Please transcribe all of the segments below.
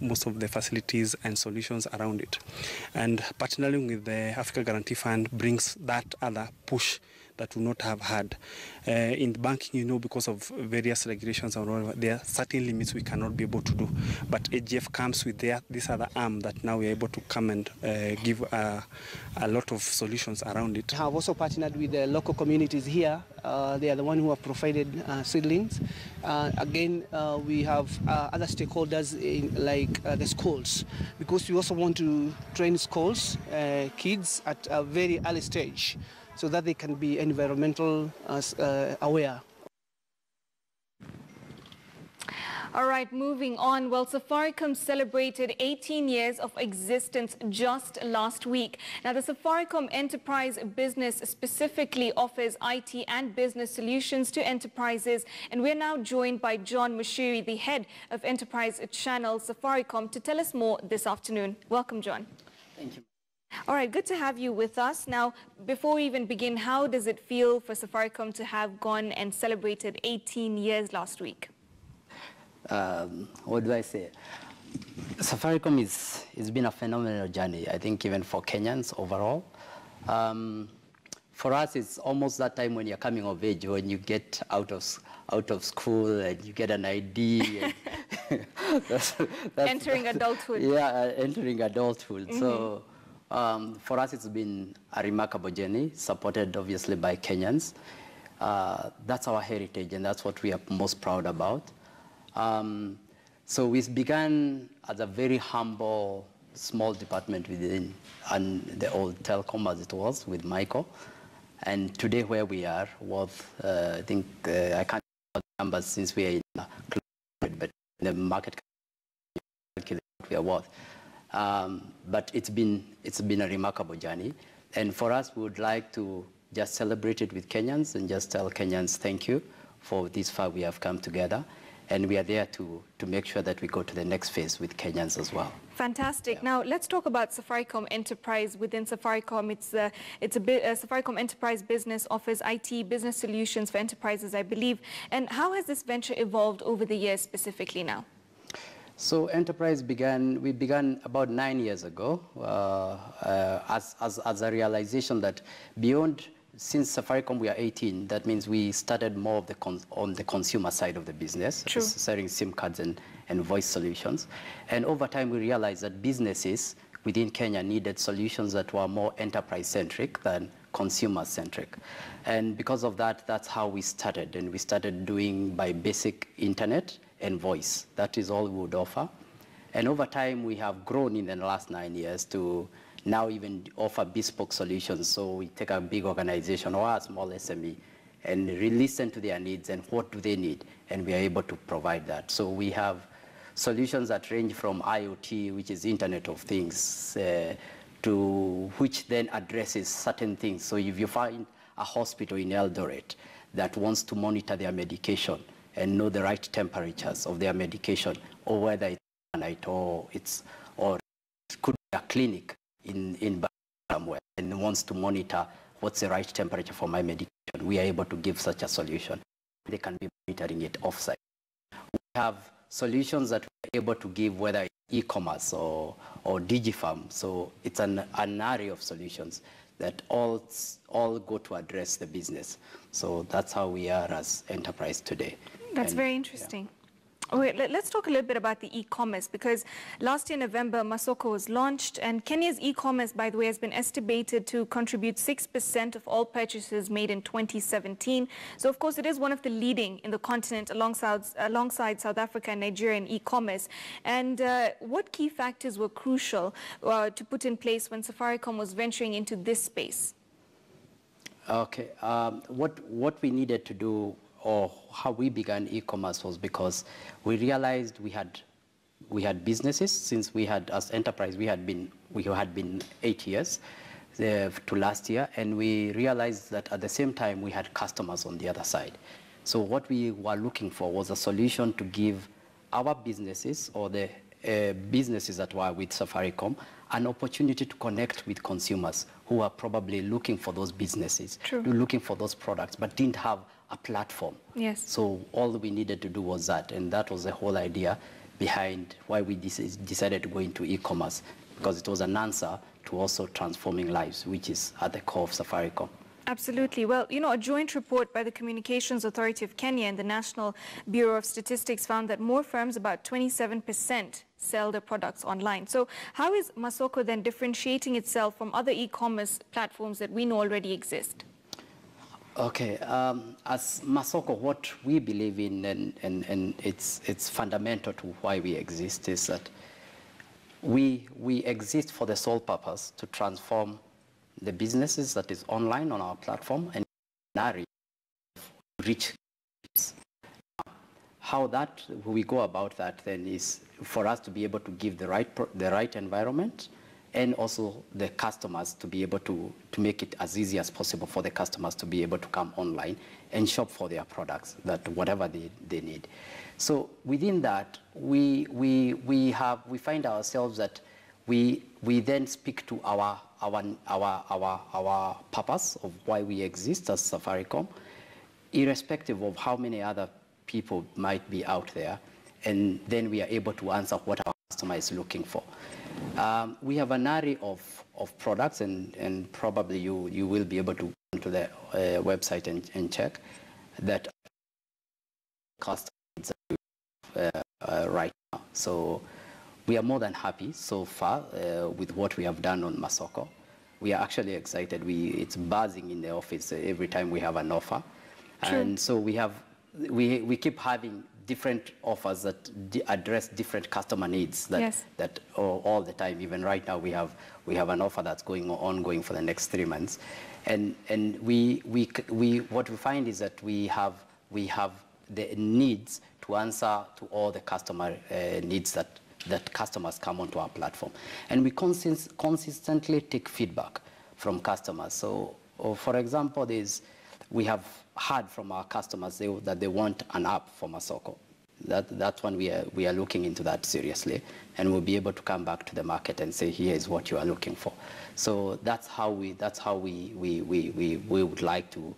most of the facilities and solutions around it. And partnering with the Africa Guarantee Fund brings that other push that we not have had. In banking, you know, because of various regulations and all, there are certain limits we cannot be able to do. But AGF comes with this other arm that now we're able to come and give a lot of solutions around it. We have also partnered with the local communities here. They are the ones who have provided seedlings. Again, we have other stakeholders like the schools, because we also want to train schools, kids at a very early stage, so that they can be environmental aware. All right, moving on. Well, Safaricom celebrated 18 years of existence just last week. Now, the Safaricom Enterprise Business specifically offers IT and business solutions to enterprises. And we're now joined by John Mushiri, the head of Enterprise Channel Safaricom, to tell us more this afternoon. Welcome, John. Thank you. All right, good to have you with us. Now, before we even begin, how does it feel for Safaricom to have gone and celebrated 18 years last week? What do I say? Safaricom it's been a phenomenal journey, I think, even for Kenyans overall. For us, it's almost that time when you're coming of age, when you get out of school and you get an ID. And that's entering adulthood. Yeah, entering adulthood. Mm-hmm. So for us, it's been a remarkable journey, supported obviously by Kenyans. That's our heritage, and that's what we are most proud about. So we began as a very humble, small department within the old telecom, as it was, with Michael. And today where we are, I think, I can't remember the numbers since we are in the cloud, but the market calculate what we are worth. But it's been a remarkable journey. And for us, we would like to just celebrate it with Kenyans and just tell Kenyans thank you for this far we have come together. And we are there to make sure that we go to the next phase with Kenyans as well. Fantastic. Yeah. Now, let's talk about Safaricom Enterprise. Within Safaricom, Safaricom Enterprise Business offers IT business solutions for enterprises, I believe. And how has this venture evolved over the years specifically now? So Enterprise we began about 9 years ago as a realization that beyond, since Safaricom we are 18, that means we started more of on the consumer side of the business, selling SIM cards and voice solutions. And over time we realized that businesses within Kenya needed solutions that were more enterprise-centric than consumer-centric. And because of that, that's how we started. And we started doing by basic internet and voice. That is all we would offer. And over time we have grown in the last 9 years to now even offer bespoke solutions. So we take a big organization or a small SME and listen to their needs and what do they need, and we are able to provide that. So we have solutions that range from IoT, which is Internet of Things, to which then addresses certain things. So if you find a hospital in Eldoret that wants to monitor their medication and know the right temperatures of their medication, or whether it's night or it could be a clinic in somewhere and wants to monitor what's the right temperature for my medication, we are able to give such a solution. They can be monitoring it offsite. We have solutions that we're able to give, whether it's e-commerce or DigiFarm. So it's an array of solutions that all go to address the business. So that's how we are as Enterprise today. That's very interesting. Yeah. Okay, let's talk a little bit about the e-commerce, because last year, November, Masoko was launched, and Kenya's e-commerce, by the way, has been estimated to contribute 6% of all purchases made in 2017. So, of course, it is one of the leading in the continent alongside South Africa and Nigeria in e-commerce. And what key factors were crucial to put in place when Safaricom was venturing into this space? Okay, what we needed to do, or how we began e-commerce, was because we realized we had businesses. Since we had, as Enterprise, we had been 8 years to last year, and we realized that at the same time we had customers on the other side. So what we were looking for was a solution to give our businesses, or the businesses that were with Safaricom, an opportunity to connect with consumers who are probably looking for those businesses, looking for those products, but didn't have a platform. Yes. So all we needed to do was that, and that was the whole idea, behind why we decided to go into e-commerce, because it was an answer to also transforming lives, which is at the core of Safaricom. Absolutely. Well, you know, a joint report by the Communications Authority of Kenya and the National Bureau of Statistics found that more firms, about 27%, sell their products online. So how is Masoko then differentiating itself from other e-commerce platforms that we know already exist? Okay, as Masoko, what we believe in, and it's fundamental to why we exist, is that we exist for the sole purpose to transform the businesses that is online on our platform and reach. How that we go about that then is for us to be able to give the right environment, and also the customers to be able to make it as easy as possible for the customers to be able to come online and shop for their products, that whatever they need. So within that, we find ourselves that we then speak to our purpose of why we exist as Safaricom, irrespective of how many other people might be out there, and then we are able to answer what our customer is looking for. We have an array of products, and probably you will be able to go to the website and check that customers right now. So we are more than happy so far with what we have done on Masoko. We are actually excited. It's buzzing in the office every time we have an offer. True. And so we keep having different offers that address different customer needs that all the time. Even right now we have an offer that's ongoing for the next 3 months, and what we find is that we have the needs to answer to all the customer needs that customers come onto our platform, and we consistently take feedback from customers. So for example, we have heard from our customers that they want an app for Masoko. That's when we are looking into that seriously, and we'll be able to come back to the market and say, here is what you are looking for. So that's how we would like to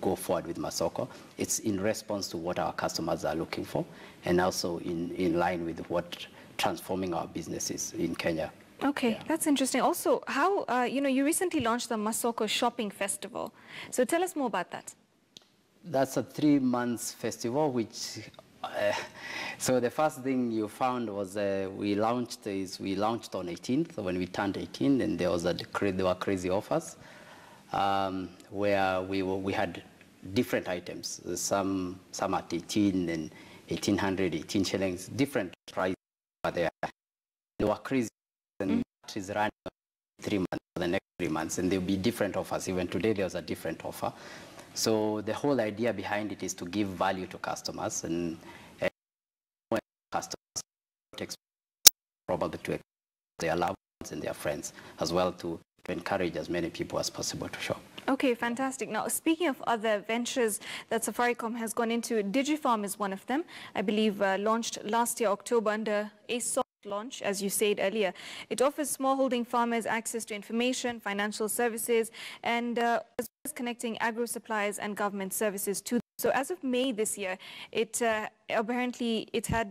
go forward with Masoko. It's in response to what our customers are looking for, and also in line with what transforming our businesses in Kenya. Okay, that's interesting. Also, how, you recently launched the Masoko Shopping Festival. So tell us more about that. That's a 3-month festival, which, so the first thing you found was we launched on 18th, when we turned 18, and there were crazy offers where we had different items, some at 18 and 1,800, 18 shillings, different prices were there. They were crazy. And that is running 3 months, for the next 3 months, and there will be different offers. Even today, there's a different offer. So the whole idea behind it is to give value to customers, and when customers probably to their loved ones and their friends as well, to encourage as many people as possible to shop. Okay, fantastic. Now, speaking of other ventures that Safaricom has gone into, DigiFarm is one of them. I believe launched last year, October, under a soft launch, as you said earlier. It offers smallholding farmers access to information, financial services, and as well as connecting agro suppliers and government services to them. So as of May this year, apparently it has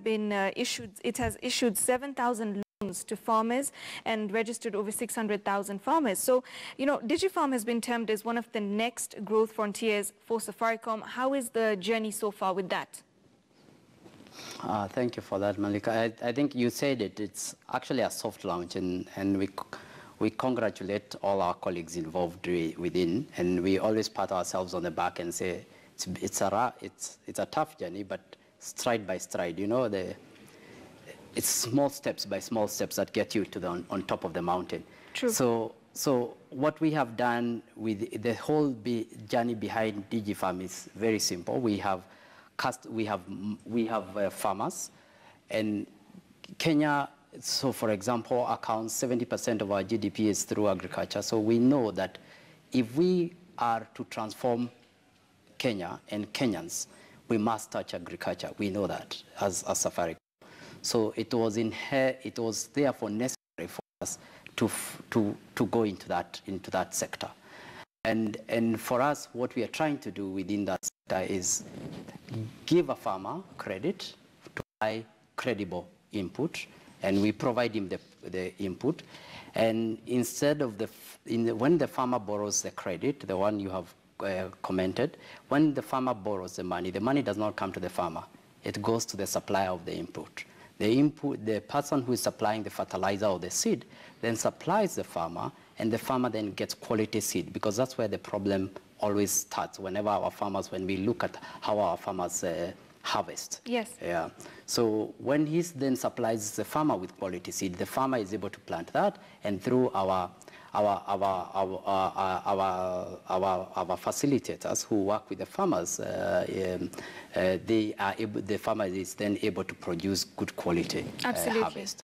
issued 7,000 loans to farmers and registered over 600,000 farmers. So, DigiFarm has been termed as one of the next growth frontiers for Safaricom. How is the journey so far with that? Thank you for that, Malika. I think you said it. It's actually a soft launch, and we congratulate all our colleagues involved within, and we always pat ourselves on the back and say it's a tough journey, but stride by stride. It's small steps by small steps that get you to on top of the mountain. True. So what we have done with the whole journey behind DigiFarm is very simple. We have farmers, and Kenya, so for example, accounts 70% of our GDP is through agriculture. So we know that if we are to transform Kenya and Kenyans, we must touch agriculture. We know that as Safaricom. So it was therefore necessary for us to go into that sector. And for us, what we are trying to do within that sector is give a farmer credit to buy credible input, and we provide him the input. And instead of when the farmer borrows the credit, the one you have commented, when the farmer borrows the money does not come to the farmer. It goes to the supplier of the input. The person who is supplying the fertilizer or the seed then supplies the farmer, and the farmer then gets quality seed, because that's where the problem always starts when we look at how our farmers harvest. Yes. Yeah. So when he then supplies the farmer with quality seed, the farmer is able to plant that, and through our facilitators who work with the farmers, the farmer is then able to produce good quality harvest.